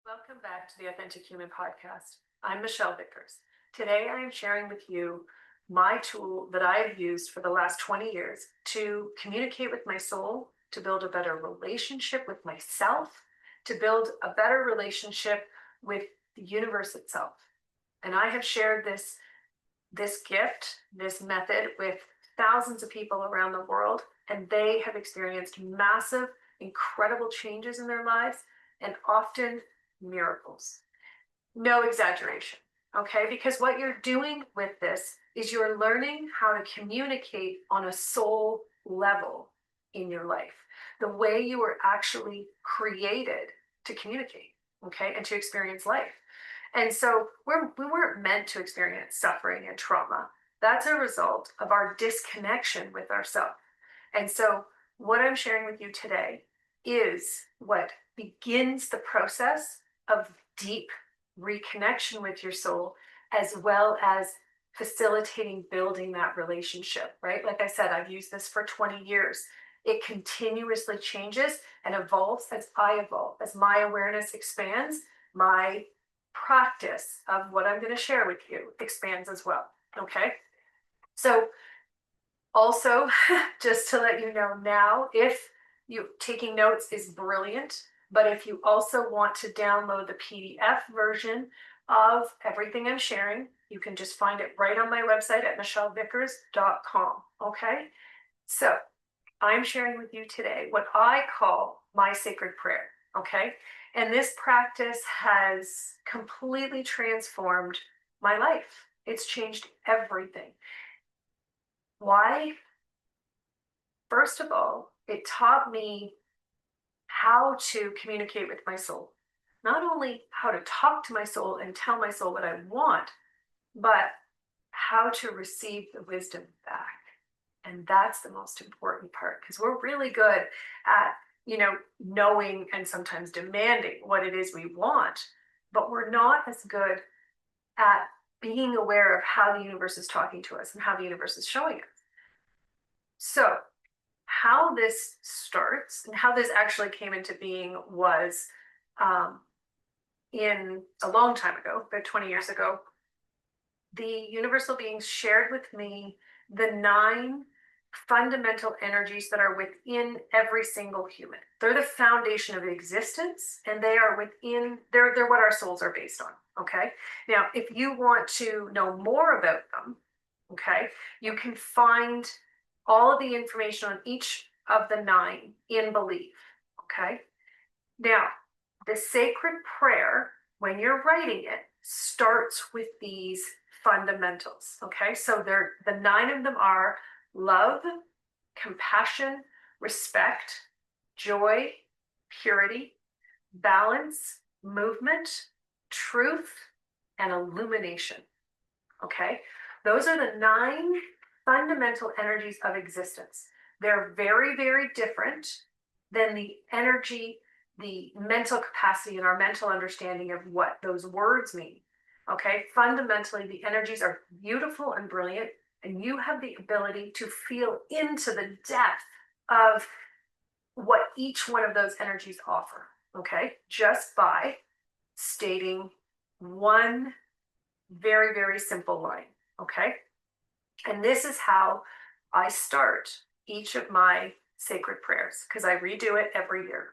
Welcome back to the Authentic Human Podcast. I'm Michelle Vickers. Today I am sharing with you my tool that I have used for the last 20 years to communicate with my soul, to build a better relationship with myself, to build a better relationship with the universe itself. And I have shared this gift, this method with thousands of people around the world, and they have experienced massive, incredible changes in their lives and often miracles. No exaggeration, okay? Because what you're doing with this is you're learning how to communicate on a soul level in your life, the way you were actually created to communicate, okay, and to experience life. And so we weren't meant to experience suffering and trauma. That's a result of our disconnection with ourselves. And so what I'm sharing with you today is what begins the process of deep reconnection with your soul, as well as facilitating building that relationship, right? Like I said, I've used this for 20 years. It continuously changes and evolves as I evolve. As my awareness expands, my practice of what I'm going to share with you expands as well, okay? So also, just to let you know now, if you taking notes is brilliant, but if you also want to download the PDF version of everything I'm sharing, you can just find it right on my website at michellevickers.com, okay? So I'm sharing with you today what I call my sacred prayer, okay? And this practice has completely transformed my life. It's changed everything. Why? First of all, it taught me how to communicate with my soul. Not only how to talk to my soul and tell my soul what I want, but how to receive the wisdom back. And that's the most important part, because we're really good at, knowing and sometimes demanding what it is we want, but we're not as good at being aware of how the universe is talking to us and how the universe is showing us. So how this starts and how this actually came into being was in a long time ago, about 20 years ago. The universal beings shared with me the 9 fundamental energies that are within every single human. They're the foundation of existence, and they are within, they're what our souls are based on, okay? Now, if you want to know more about them, okay, you can find all of the information on each of the 9 in Believe, okay? Now, the sacred prayer, when you're writing it, starts with these fundamentals, okay? So the 9 of them are love, compassion, respect, joy, purity, balance, movement, truth, and illumination, okay? Those are the 9 fundamental energies of existence. They're very, very different than the energy, the mental capacity, and our mental understanding of what those words mean, okay? Fundamentally, the energies are beautiful and brilliant, and you have the ability to feel into the depth of what each one of those energies offer, okay? Just by stating one very, very simple line, okay? And this is how I start each of my sacred prayers, because I redo it every year.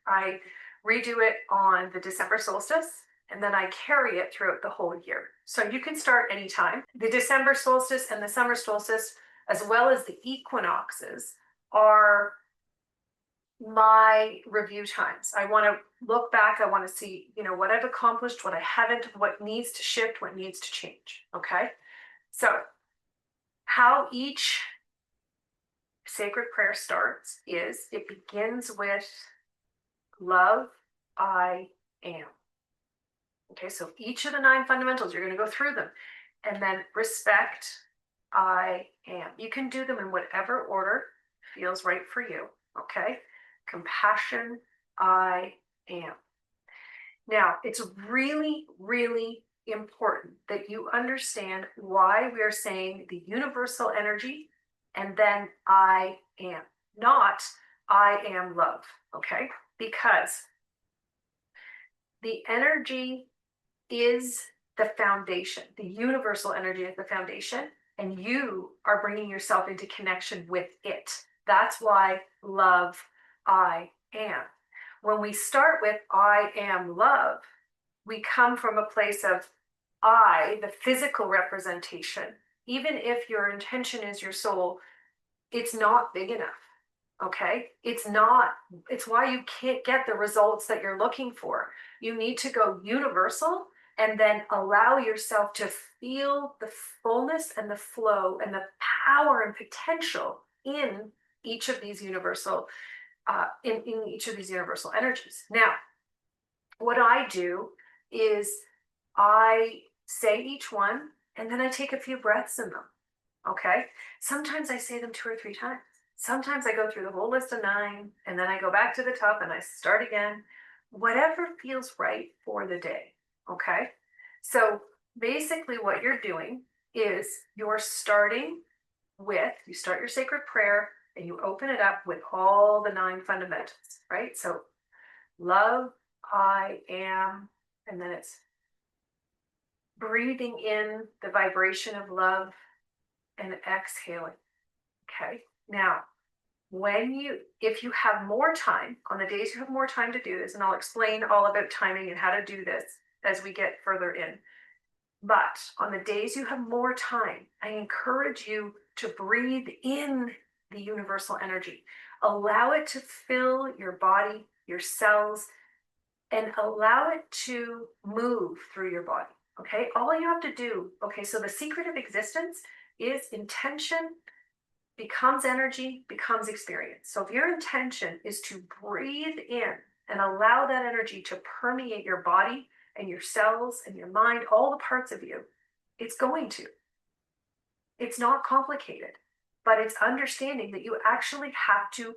I redo it on the December solstice, and then I carry it throughout the whole year. So you can start anytime. The December solstice and the summer solstice, as well as the equinoxes, are my review times. I want to look back. I want to see, what I've accomplished, what I haven't, what needs to shift, what needs to change, okay? So how each sacred prayer starts is it begins with love, I am. Okay, so each of the 9 fundamentals, you're going to go through them. And then respect, I am. You can do them in whatever order feels right for you, okay? Compassion, I am. Now, it's really, really important that you understand why we are saying the universal energy and then I am, not I am love, okay? Because The energy is the foundation. The universal energy is the foundation, and you are bringing yourself into connection with it. That's why love, I am. When we start with I am love, we come from a place of I, the physical representation. Even if your intention is your soul, it's not big enough. Okay, it's not, it's why you can't get the results that you're looking for. You need to go universal and then allow yourself to feel the fullness and the flow and the power and potential in each of these universal in each of these universal energies. Now, what I do is I say each one and then I take a few breaths in them. Okay, sometimes I say them 2 or 3 times. Sometimes I go through the whole list of 9 and then I go back to the top and I start again. Whatever feels right for the day. Okay, so basically what you're doing is you're starting with, you start your sacred prayer and you open it up with all the 9 fundamentals, right? So love, I am, and then it's breathing in the vibration of love and exhaling. Okay. Now, if you have more time, on the days you have more time to do this, and I'll explain all about timing and how to do this as we get further in. But on the days you have more time, I encourage you to breathe in the universal energy. Allow it to fill your body, your cells, and allow it to move through your body. Okay. All you have to do, okay, so the secret of existence is intention becomes energy, becomes experience. So if your intention is to breathe in and allow that energy to permeate your body and your cells and your mind, all the parts of you, it's going to. It's not complicated, but it's understanding that you actually have to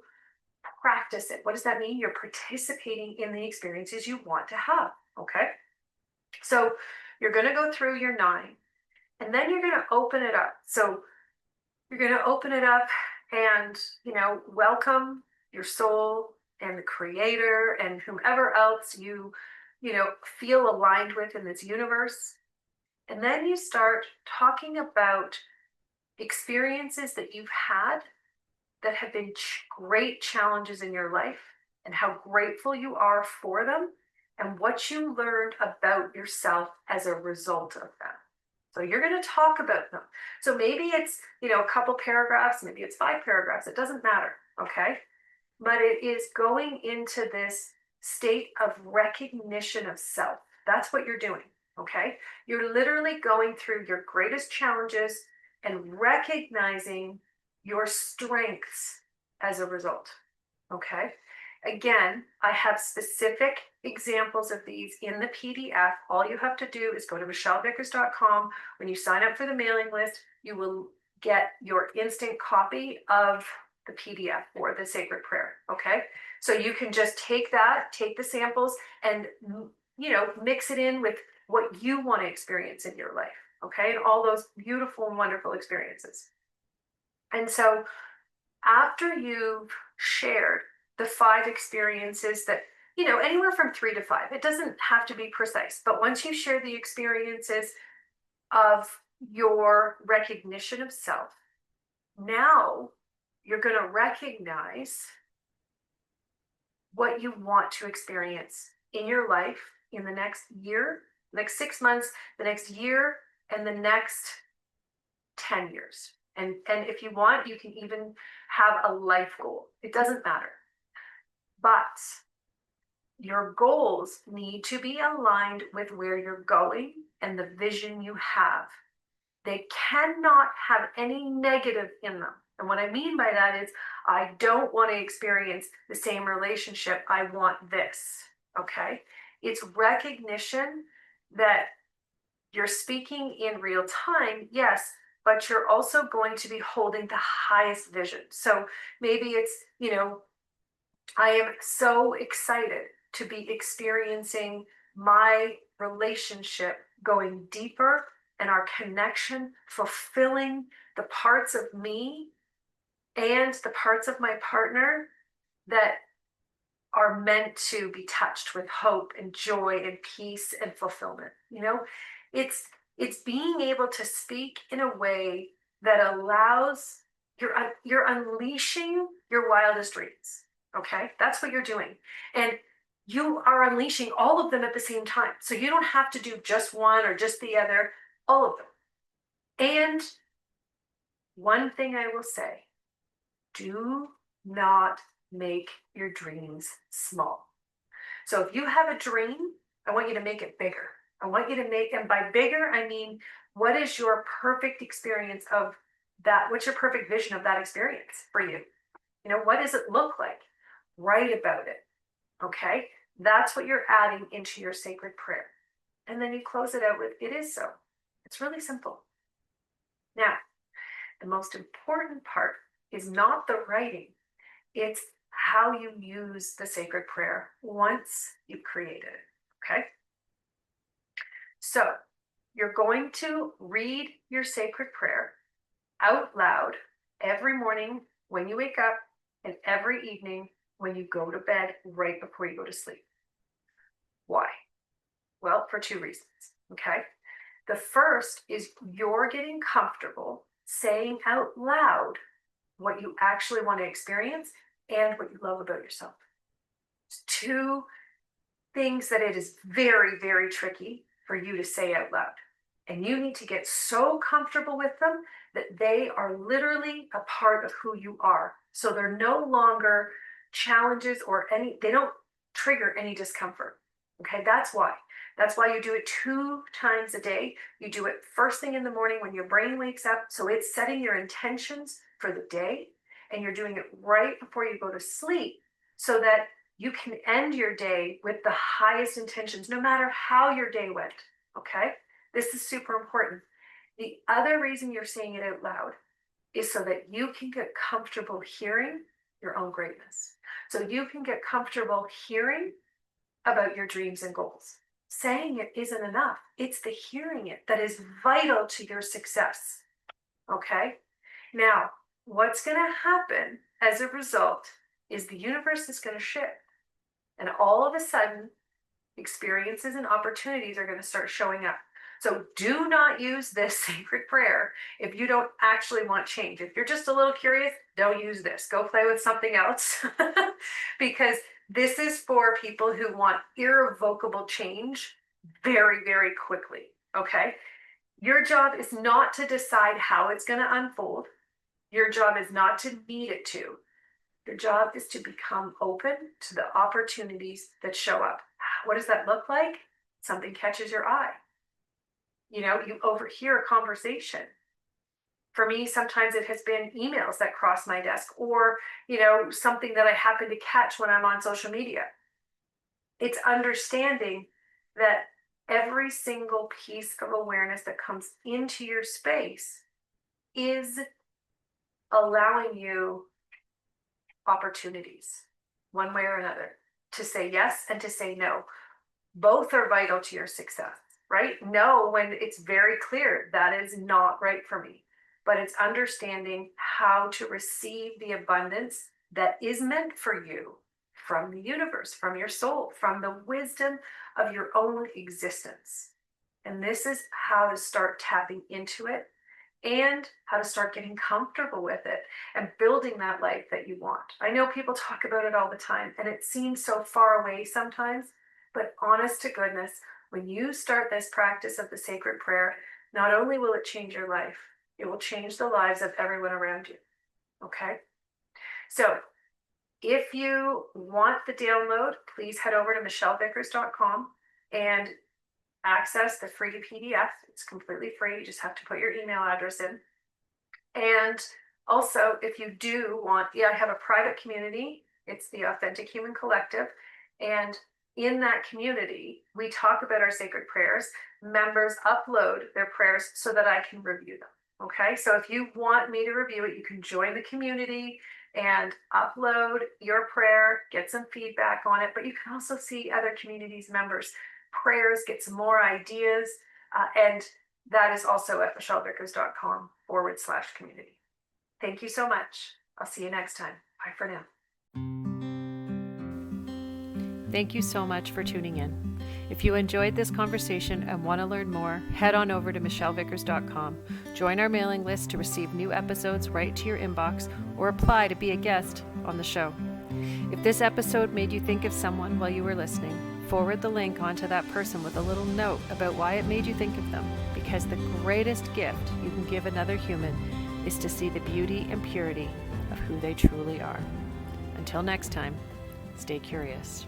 practice it. What does that mean? You're participating in the experiences you want to have. Okay. So you're going to go through your 9 and then you're going to open it up. So you're going to open it up and, welcome your soul and the creator and whomever else you feel aligned with in this universe. And then you start talking about experiences that you've had that have been great challenges in your life and how grateful you are for them and what you learned about yourself as a result of them. So you're going to talk about them. So maybe it's, a couple paragraphs, maybe it's 5 paragraphs. It doesn't matter. Okay. But it is going into this state of recognition of self. That's what you're doing. Okay. You're literally going through your greatest challenges and recognizing your strengths as a result. Okay. Again, I have specific examples of these in the PDF. All you have to do is go to michellevickers.com. When you sign up for the mailing list, you will get your instant copy of the PDF for the sacred prayer. Okay. So you can just take the samples and, mix it in with what you want to experience in your life. Okay. And all those beautiful and wonderful experiences. And so after you've shared the 5 experiences that, anywhere from 3 to 5, it doesn't have to be precise, but once you share the experiences of your recognition of self, now you're going to recognize what you want to experience in your life in the next year, next 6 months, the next year, and the next 10 years. And if you want, you can even have a life goal. It doesn't matter. But your goals need to be aligned with where you're going and the vision you have. They cannot have any negative in them. And what I mean by that is, I don't want to experience the same relationship. I want this. Okay. It's recognition that you're speaking in real time. Yes. But you're also going to be holding the highest vision. So maybe it's, I am so excited to be experiencing my relationship going deeper and our connection fulfilling the parts of me and the parts of my partner that are meant to be touched with hope and joy and peace and fulfillment. It's being able to speak in a way that allows you're unleashing your wildest dreams. Okay, that's what you're doing, and you are unleashing all of them at the same time. So you don't have to do just one or just the other, all of them. And one thing I will say, do not make your dreams small. So if you have a dream, I want you to make it bigger. I want you to make, and by bigger, I mean, what is your perfect experience of that? What's your perfect vision of that experience for you? What does it look like? Write about it. Okay? That's what you're adding into your sacred prayer. And then you close it out with, it is so. It's really simple. Now, the most important part is not the writing. It's how you use the sacred prayer once you've created it, okay? So you're going to read your sacred prayer out loud every morning when you wake up and every evening when you go to bed right before you go to sleep. Why? Well, for two reasons, okay? The first is you're getting comfortable saying out loud what you actually want to experience and what you love about yourself. It's two things that it is very, very tricky for you to say out loud. And you need to get so comfortable with them that they are literally a part of who you are. So they're no longer challenges or they don't trigger any discomfort. Okay, that's why. That's why you do it 2 times a day. You do it first thing in the morning when your brain wakes up. So it's setting your intentions for the day. And you're doing it right before you go to sleep so that you can end your day with the highest intentions, no matter how your day went. Okay? This is super important. The other reason you're saying it out loud is so that you can get comfortable hearing your own greatness. So you can get comfortable hearing about your dreams and goals. Saying it isn't enough. It's the hearing it that is vital to your success. Okay? Now, what's going to happen as a result is the universe is going to shift. And all of a sudden, experiences and opportunities are going to start showing up. So do not use this sacred prayer if you don't actually want change. If you're just a little curious, don't use this. Go play with something else because this is for people who want irrevocable change very, very quickly. Okay? Your job is not to decide how it's going to unfold. Your job is not to need it to. Your job is to become open to the opportunities that show up. What does that look like? Something catches your eye. You overhear a conversation. For me, sometimes it has been emails that cross my desk or, something that I happen to catch when I'm on social media. It's understanding that every single piece of awareness that comes into your space is allowing you opportunities, one way or another, to say yes and to say no. Both are vital to your success, right? No, when it's very clear that is not right for me, but it's understanding how to receive the abundance that is meant for you from the universe, from your soul, from the wisdom of your own existence. And this is how to start tapping into it and how to start getting comfortable with it and building that life that you want. I know people talk about it all the time and it seems so far away sometimes, but honest to goodness, when you start this practice of the sacred prayer, not only will it change your life, it will change the lives of everyone around you. Okay? So if you want the download, please head over to michellevickers.com and access the free PDF. It's completely free. You just have to put your email address in. And also, if you do want, I have a private community. It's the Authentic Human Collective. And in that community, we talk about our sacred prayers. Members upload their prayers so that I can review them. Okay, so if you want me to review it, you can join the community and upload your prayer, get some feedback on it, but you can also see other communities members' prayers, get some more ideas, and that is also at michellevickers.com/community. Thank you so much. I'll see you next time. Bye for now. Thank you so much for tuning in. If you enjoyed this conversation and want to learn more, head on over to michellevickers.com. Join our mailing list to receive new episodes right to your inbox or apply to be a guest on the show. If this episode made you think of someone while you were listening, forward the link onto that person with a little note about why it made you think of them, because the greatest gift you can give another human is to see the beauty and purity of who they truly are. Until next time, stay curious.